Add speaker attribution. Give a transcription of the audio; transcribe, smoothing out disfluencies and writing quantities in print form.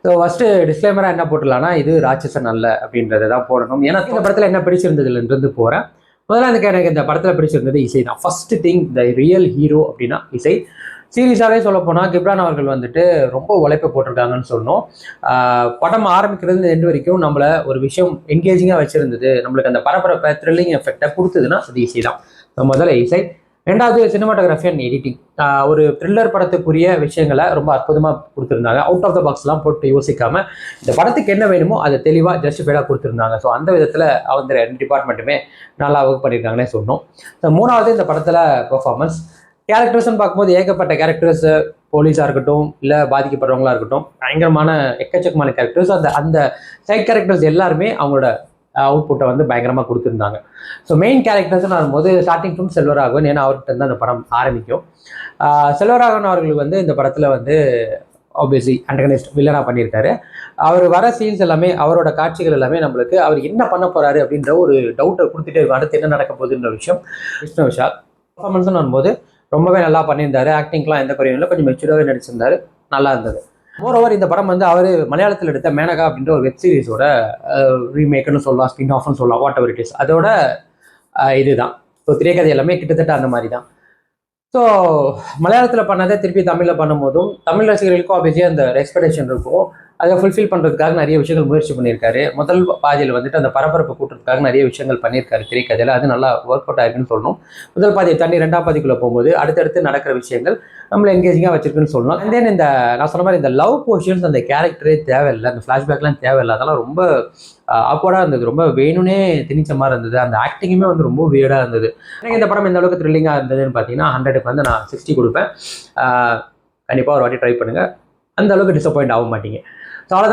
Speaker 1: So first டிஸ்க்ளைமராக என்ன போட்டுடலாம்னா இது ராட்சசன் அல்ல அப்படின்றத தான் போடணும். ஏன்னா இந்த படத்தில் என்ன பிடிச்சிருந்ததுலேருந்து போகிறேன். முதல்ல எனக்கு இந்த படத்தில் பிடிச்சிருந்தது இசை தான். First thing the real hero அப்படின்னா இசை. சீரியஸாகவே சொல்ல போனால் கிப்ரான் அவர்கள் வந்துட்டு ரொம்ப உழைப்பை போட்டிருக்காங்கன்னு சொன்னோம். படம் ஆரம்பிக்கிறது எண்டு வரைக்கும் நம்மளை ஒரு விஷயம் என்கேஜிங்காக வச்சுருந்தது, நம்மளுக்கு அந்த பரபரப்பை த்ரில்லிங் எஃபெக்டை கொடுத்ததுன்னா அது இசை தான். முதல்ல இசை. ரெண்டாவது சினிமாட்டோகிராஃபி அண்ட் எடிட்டிங். ஒரு த்ரில்லர் படத்துக்குரிய விஷயங்களை ரொம்ப அற்புதமாக கொடுத்துருந்தாங்க. அவுட் ஆஃப் த பாக்ஸ்லாம் போட்டு யோசிக்காமல் இந்த படத்துக்கு என்ன வேணுமோ அதை தெளிவாக ஜஸ்டிஃபைடாக கொடுத்துருந்தாங்க. ஸோ அந்த விதத்தில் அவங்க ரெண்டு டிபார்ட்மெண்ட்டுமே நல்லா ஒர்க் பண்ணியிருக்காங்கன்னே சொன்னோம். மூணாவது இந்த படத்தில் பெர்ஃபார்மன்ஸ். கேரக்டர்ஸ்ன்னு பார்க்கும்போது ஏகப்பட்ட கேரக்டர்ஸ், போலீஸாக இருக்கட்டும் இல்லை பாதிக்கப்படுறவங்களா இருக்கட்டும், பயங்கரமான எக்கச்சக்கமான கேரக்டர்ஸ். அந்த சைட் கேரக்டர்ஸ் எல்லாருமே அவங்களோட அவுட்புட்டை வந்து பயங்கரமாக கொடுத்துருந்தாங்க. ஸோ மெயின் கேரக்டர்ஸ்னு வரும்போது ஸ்டார்டிங் ஃப்ரம் செல்வராகவன், ஏன்னா அவர்கிட்ட தான் அந்த படம் ஆரம்பிக்கும். செல்வராகவன் அவர்கள் வந்து இந்த படத்தில் வந்து ஆப்வியஸ்லி அண்டகனிஸ்ட் வில்லனாக பண்ணியிருக்காரு. அவர் வர சீன்ஸ் எல்லாமே, அவரோட காட்சிகள் எல்லாமே நம்மளுக்கு அவர் என்ன பண்ண போகிறாரு அப்படின்ற ஒரு டவுட்டை கொடுத்துட்டே இருக்கும். அடுத்து என்ன நடக்க போகுதுன்ற விஷயம். விஷ்ணு விஷால் பர்ஃபார்மன்ஸ்னு வரும்போது ரொம்பவே நல்லா பண்ணியிருந்தாரு. ஆக்டிங்லாம் எந்த குறையும் இல்லை, கொஞ்சம் மெச்சூராகவே நடிச்சிருந்தாரு, நல்லா இருந்தது. மோரோவர் இந்த படம் வந்து அவர் மலையாளத்தில் எடுத்த மேனகா அப்படின்ற ஒரு வெப் சீரிஸோட ரீமேக்குன்னு சொல்லலாம், ஸ்பின் ஆஃப்னு சொல்லலாம், வாட் எவர் இட் இஸ். அதோட இதுதான். ஸோ திரைக்கதை எல்லாமே கிட்டத்தட்ட அந்த மாதிரி தான். ஸோ மலையாளத்தில் பண்ணதை திருப்பி தமிழில் பண்ணும்போதும் தமிழ் ரசிகர்களுக்கும் ஆப்வியஸியாக அந்த எக்ஸ்பெக்டேஷன் இருக்கும். அதை ஃபுல்ஃபில் பண்ணுறதுக்காக நிறைய விஷயங்கள் முயற்சி பண்ணியிருக்காரு. முதல் பாதியில் வந்துட்டு அந்த பரபரப்பு கூட்டுறதுக்காக நிறைய விஷயங்கள் பண்ணியிருக்காரு திரைக்கதையில். அது நல்லா ஒர்க் அவுட் ஆயிருக்குன்னு சொல்லணும். முதல் பாதியை தண்ணி ரெண்டாம் பாதிக்குள்ளே போகும்போது அடுத்தடுத்து நடக்கிற விஷயங்கள் நம்மளை என்கேஜிங்காக வச்சிருக்குன்னு சொல்லணும். அண்ட் தென் இந்த நான் சொன்ன மாதிரி இந்த லவ் போர்ஷன்ஸ், அந்த கேரக்டரே தேவையில்லை, அந்த ஃப்ளாஷ்பேக்லாம் தேவையில்லை. அதெல்லாம் ரொம்ப ஆக்வர்டாக இருந்தது, ரொம்ப வேணும்னே திணிச்ச மாதிரி இருந்தது. அந்த ஆக்டிங்குமே வந்து ரொம்ப வியர்டாக இருந்தது. எனக்கு இந்த படம் எந்த அளவுக்கு த்ரில்லிங்காக இருந்ததுன்னு பார்த்தீங்கன்னா 100க்கு வந்து நான் 60 கொடுப்பேன். கண்டிப்பாக ஒரு வாட்டி ட்ரை பண்ணுங்கள், அந்த அளவுக்கு டிசப்பாயிண்ட் ஆக மாட்டீங்க. ஸோ அவ்வளோதான்.